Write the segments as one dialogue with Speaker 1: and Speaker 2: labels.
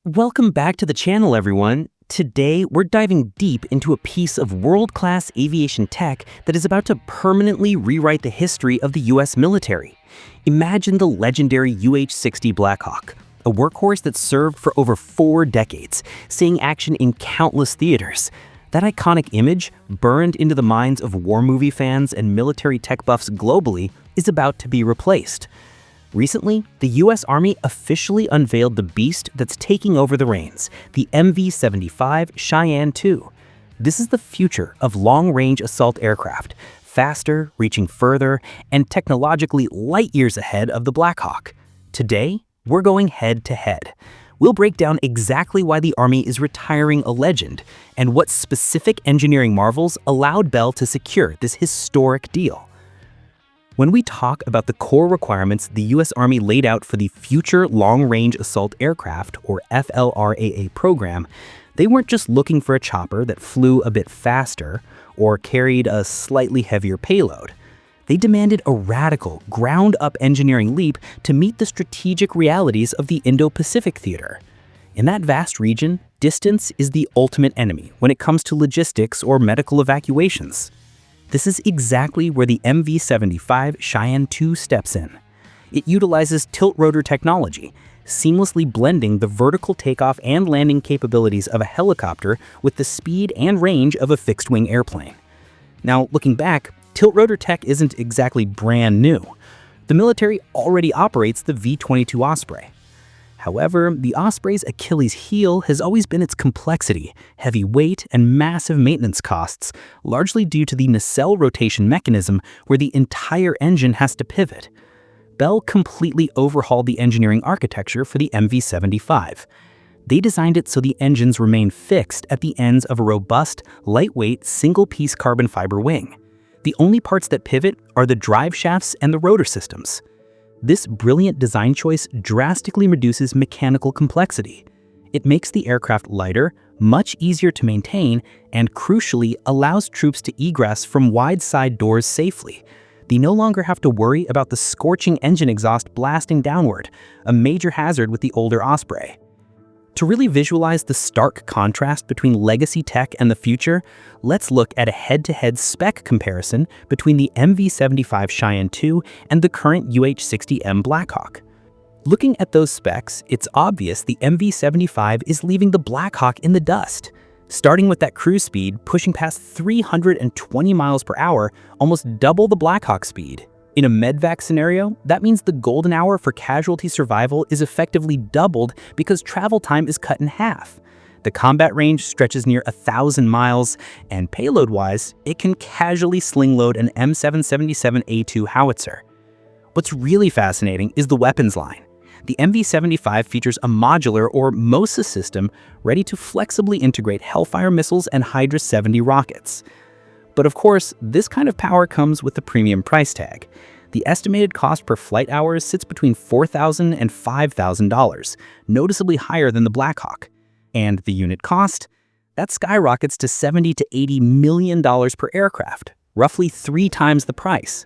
Speaker 1: Welcome back to the channel, everyone. Today, we're diving deep into a piece of world-class aviation tech that is about to permanently rewrite the history of the US military. Imagine the legendary UH-60 Blackhawk, a workhorse that served for over 4 decades, seeing action in countless theaters. That iconic image, burned into the minds of war movie fans and military tech buffs globally, is about to be replaced. Recently, the US Army officially unveiled the beast that's taking over the reins, the MV-75 Cheyenne II. This is the future of long-range assault aircraft, faster, reaching further, and technologically light years ahead of the Blackhawk. Today, we're going head-to-head. We'll break down exactly why the Army is retiring a legend, and what specific engineering marvels allowed Bell to secure this historic deal. When we talk about the core requirements the US Army laid out for the Future Long-Range Assault Aircraft, or FLRAA program, they weren't just looking for a chopper that flew a bit faster or carried a slightly heavier payload. They demanded a radical, ground-up engineering leap to meet the strategic realities of the Indo-Pacific theater. In that vast region, distance is the ultimate enemy when it comes to logistics or medical evacuations. This is exactly where the MV-75 Cheyenne II steps in. It utilizes tiltrotor technology, seamlessly blending the vertical takeoff and landing capabilities of a helicopter with the speed and range of a fixed-wing airplane. Now, looking back, tiltrotor tech isn't exactly brand new. The military already operates the V-280 Osprey. However, the Osprey's Achilles heel has always been its complexity, heavy weight, and massive maintenance costs, largely due to the nacelle rotation mechanism where the entire engine has to pivot. Bell completely overhauled the engineering architecture for the MV-75. They designed it so the engines remain fixed at the ends of a robust, lightweight, single-piece carbon fiber wing. The only parts that pivot are the drive shafts and the rotor systems. This brilliant design choice drastically reduces mechanical complexity. It makes the aircraft lighter, much easier to maintain, and crucially allows troops to egress from wide side doors safely. They no longer have to worry about the scorching engine exhaust blasting downward, a major hazard with the older Osprey. To really visualize the stark contrast between legacy tech and the future, let's look at a head-to-head spec comparison between the MV-75 Cheyenne II and the current UH-60M Blackhawk. Looking at those specs, it's obvious the MV-75 is leaving the Blackhawk in the dust. Starting with that cruise speed, pushing past 320 miles per hour, almost double the Blackhawk speed. In a medvac scenario, that means the golden hour for casualty survival is effectively doubled because travel time is cut in half. The combat range stretches near 1,000 miles, and payload-wise, it can casually sling-load an M777A2 howitzer. What's really fascinating is the weapons line. The MV-75 features a modular or MOSA system ready to flexibly integrate Hellfire missiles and Hydra 70 rockets. But of course, this kind of power comes with a premium price tag. The estimated cost per flight hour sits between $4,000 and $5,000, noticeably higher than the Blackhawk. And the unit cost? That skyrockets to $70 to $80 million per aircraft, roughly 3 times the price.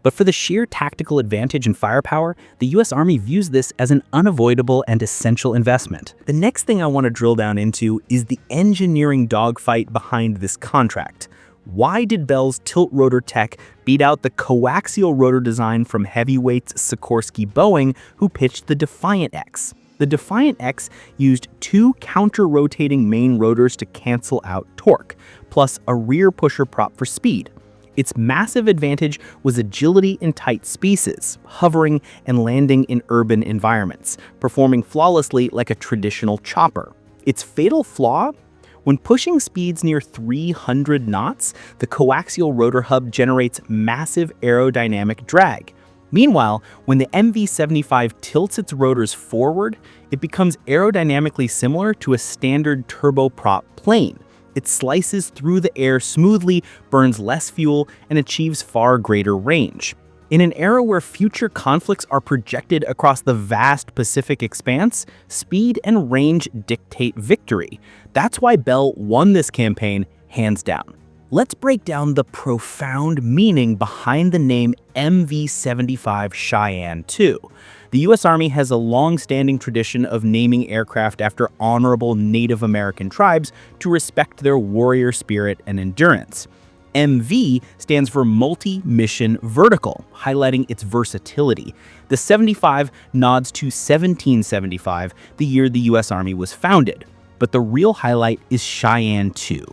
Speaker 1: But for the sheer tactical advantage and firepower, the US Army views this as an unavoidable and essential investment. The next thing I want to drill down into is the engineering dogfight behind this contract. Why did Bell's tilt-rotor tech beat out the coaxial rotor design from heavyweights Sikorsky Boeing, who pitched the Defiant X? The Defiant X used 2 counter-rotating main rotors to cancel out torque, plus a rear pusher prop for speed. Its massive advantage was agility in tight spaces, hovering and landing in urban environments, performing flawlessly like a traditional chopper. Its fatal flaw? When pushing speeds near 300 knots, the coaxial rotor hub generates massive aerodynamic drag. Meanwhile, when the MV-75 tilts its rotors forward, it becomes aerodynamically similar to a standard turboprop plane. It slices through the air smoothly, burns less fuel, and achieves far greater range. In an era where future conflicts are projected across the vast Pacific expanse, speed and range dictate victory. That's why Bell won this campaign hands down. Let's break down the profound meaning behind the name MV-75 Cheyenne II.
Speaker 2: The U.S. Army has a long-standing tradition of naming aircraft after honorable Native American tribes to respect their warrior spirit and endurance. MV stands for Multi-Mission Vertical, highlighting its versatility. The 75 nods to 1775, the year the U.S. Army was founded. But the real highlight is Cheyenne II.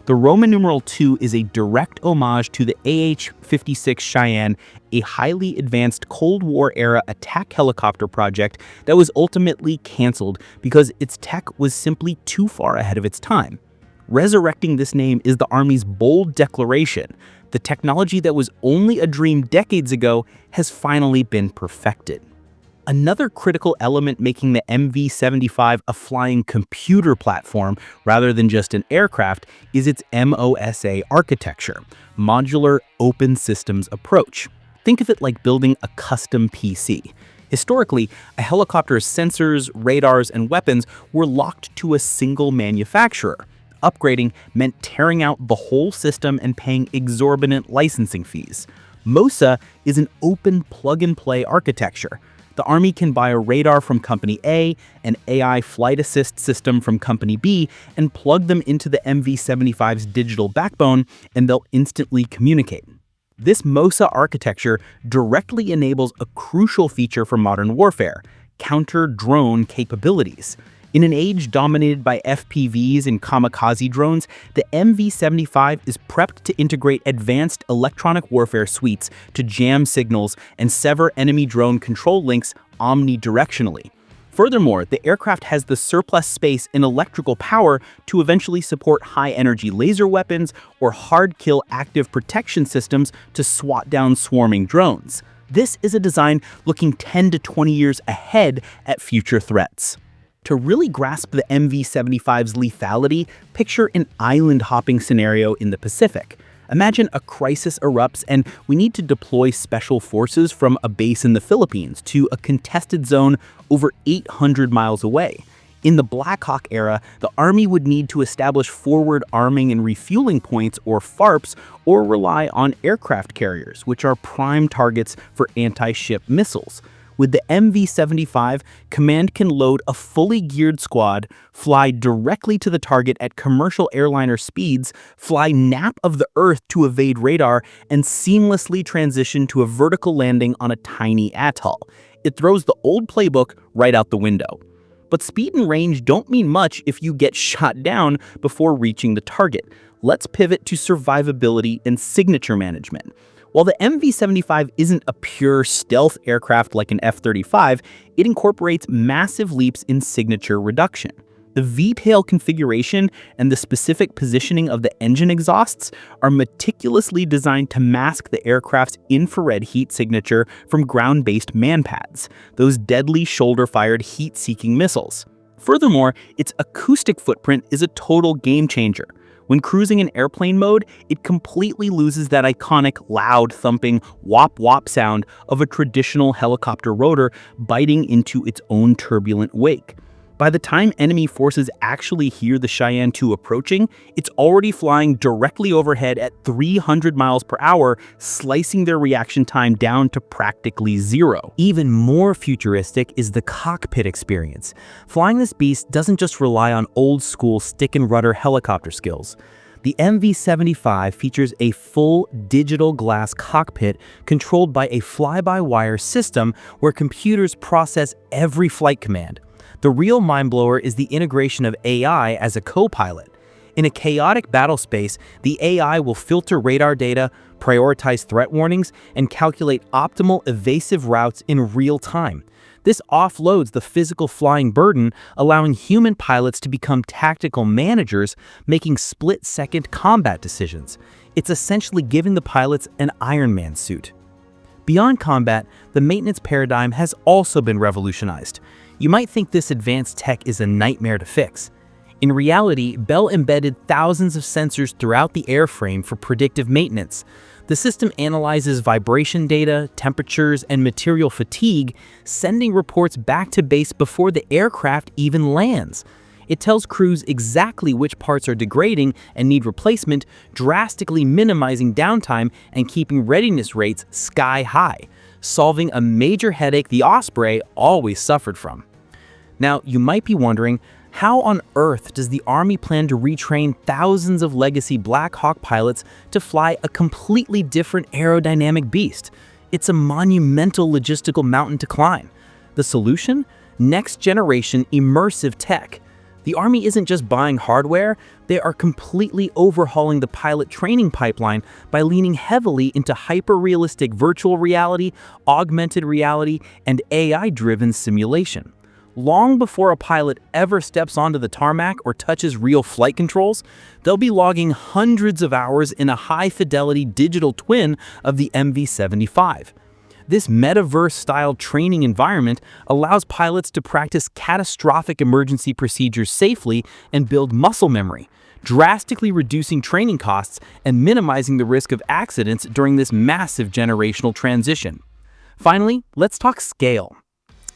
Speaker 2: The Roman numeral II is a direct homage to the AH-56 Cheyenne, a highly advanced Cold War-era attack helicopter project that was ultimately canceled because its tech was simply too far ahead of its time. Resurrecting this name is the Army's bold declaration: the technology that was only a dream decades ago has finally been perfected. Another critical element making the MV-75 a flying computer platform rather than just an aircraft is its MOSA architecture, Modular Open Systems Approach. Think of it like building a custom PC. Historically, a helicopter's sensors, radars, and weapons were locked to a single manufacturer. Upgrading meant tearing out the whole system and paying exorbitant licensing fees. MOSA is an open plug-and-play architecture. The Army can buy a radar from Company A, an AI flight assist system from Company B, and plug them into the MV-75's digital backbone, and they'll instantly communicate. This MOSA architecture directly enables a crucial feature for modern warfare: counter-drone capabilities. In an age dominated by FPVs and kamikaze drones, the MV-75 is prepped to integrate advanced electronic warfare suites to jam signals and sever enemy drone control links omnidirectionally. Furthermore, the aircraft has the surplus space and electrical power to eventually support high-energy laser weapons or hard-kill active protection systems to swat down swarming drones. This is a design looking 10 to 20 years ahead at future threats. To really grasp the MV-75's lethality, picture an island-hopping scenario in the Pacific. Imagine a crisis erupts and we need to deploy special forces from a base in the Philippines to a contested zone over 800 miles away. In the Black Hawk era, the Army would need to establish forward arming and refueling points, or FARPs, or rely on aircraft carriers, which are prime targets for anti-ship missiles. With the MV-75, command can load a fully geared squad, fly directly to the target at commercial airliner speeds, fly nap of the Earth to evade radar, and seamlessly transition to a vertical landing on a tiny atoll. It throws the old playbook right out the window. But speed and range don't mean much if you get shot down before reaching the target. Let's pivot to survivability and signature management. While the MV-75 isn't a pure stealth aircraft like an F-35, it incorporates massive leaps in signature reduction. The V-tail configuration and the specific positioning of the engine exhausts are meticulously designed to mask the aircraft's infrared heat signature from ground-based manpads, those deadly shoulder-fired heat-seeking missiles. Furthermore, its acoustic footprint is a total game-changer. When cruising in airplane mode, it completely loses that iconic, loud, thumping whop-whop sound of a traditional helicopter rotor biting into its own turbulent wake. By the time enemy forces actually hear the Cheyenne II approaching, it's already flying directly overhead at 300 miles per hour, slicing their reaction time down to practically zero.
Speaker 1: Even more futuristic is the cockpit experience. Flying this beast doesn't just rely on old-school stick-and-rudder helicopter skills. The MV-75 features a full digital glass cockpit controlled by a fly-by-wire system where computers process every flight command. The real mind-blower is the integration of AI as a co-pilot. In a chaotic battle space, the AI will filter radar data, prioritize threat warnings, and calculate optimal evasive routes in real time. This offloads the physical flying burden, allowing human pilots to become tactical managers, making split-second combat decisions. It's essentially giving the pilots an Iron Man suit. Beyond combat, the maintenance paradigm has also been revolutionized. You might think this advanced tech is a nightmare to fix. In reality, Bell embedded thousands of sensors throughout the airframe for predictive maintenance. The system analyzes vibration data, temperatures, and material fatigue, sending reports back to base before the aircraft even lands.
Speaker 2: It tells crews exactly which parts are degrading and need replacement, drastically minimizing downtime and keeping readiness rates sky high, solving a major headache the Osprey always suffered from. Now, you might be wondering, how on earth does the Army plan to retrain thousands of legacy Black Hawk pilots to fly a completely different aerodynamic beast? It's a monumental logistical mountain to climb. The solution? Next-generation immersive tech. The Army isn't just buying hardware, they are completely overhauling the pilot training pipeline by leaning heavily into hyper-realistic virtual reality, augmented reality, and AI-driven simulation. Long before a pilot ever steps onto the tarmac or touches real flight controls, they'll be logging hundreds of hours in a high-fidelity digital twin of the MV-75. This metaverse-style training environment allows pilots to practice catastrophic emergency procedures safely and build muscle memory, drastically reducing training costs and minimizing the risk of accidents during this massive generational transition. Finally, let's talk scale.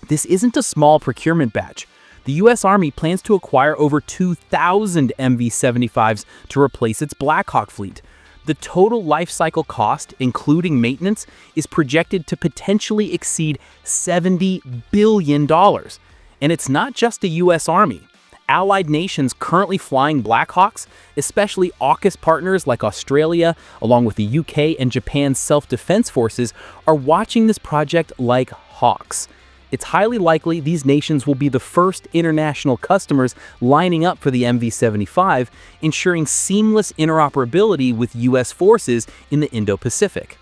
Speaker 2: This isn't a small procurement batch. The U.S. Army plans to acquire over 2,000 MV-75s to replace its Black Hawk fleet. The total life cycle cost, including maintenance, is projected to potentially exceed $70 billion. And it's not just the U.S. Army. Allied nations currently flying Black Hawks, especially AUKUS partners like Australia, along with the UK and Japan's self-defense forces, are watching this project like hawks. It's highly likely these nations will be the first international customers lining up for the MV-75, ensuring seamless interoperability with U.S. forces in the Indo-Pacific.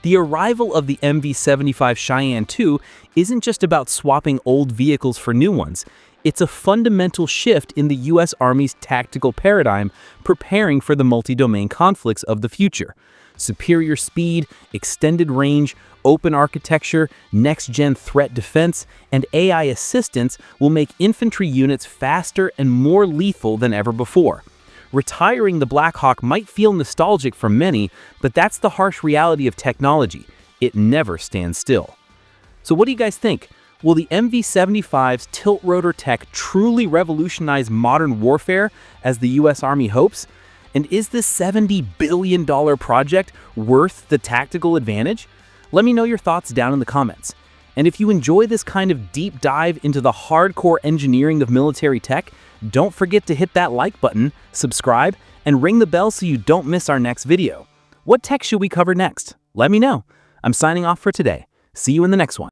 Speaker 2: The arrival of the MV-75 Cheyenne II isn't just about swapping old vehicles for new ones. It's a fundamental shift in the U.S. Army's tactical paradigm, preparing for the multi-domain conflicts of the future. Superior speed, extended range, open architecture, next-gen threat defense, and AI assistance will make infantry units faster and more lethal than ever before. Retiring the Black Hawk might feel nostalgic for many, but that's the harsh reality of technology. It never stands still. So what do you guys think? Will the MV-75's tiltrotor tech truly revolutionize modern warfare as the U.S. Army hopes? And is this $70 billion project worth the tactical advantage? Let me know your thoughts down in the comments. And if you enjoy this kind of deep dive into the hardcore engineering of military tech, don't forget to hit that like button, subscribe, and ring the bell so you don't miss our next video. What tech should we cover next? Let me know. I'm signing off for today. See you in the next one.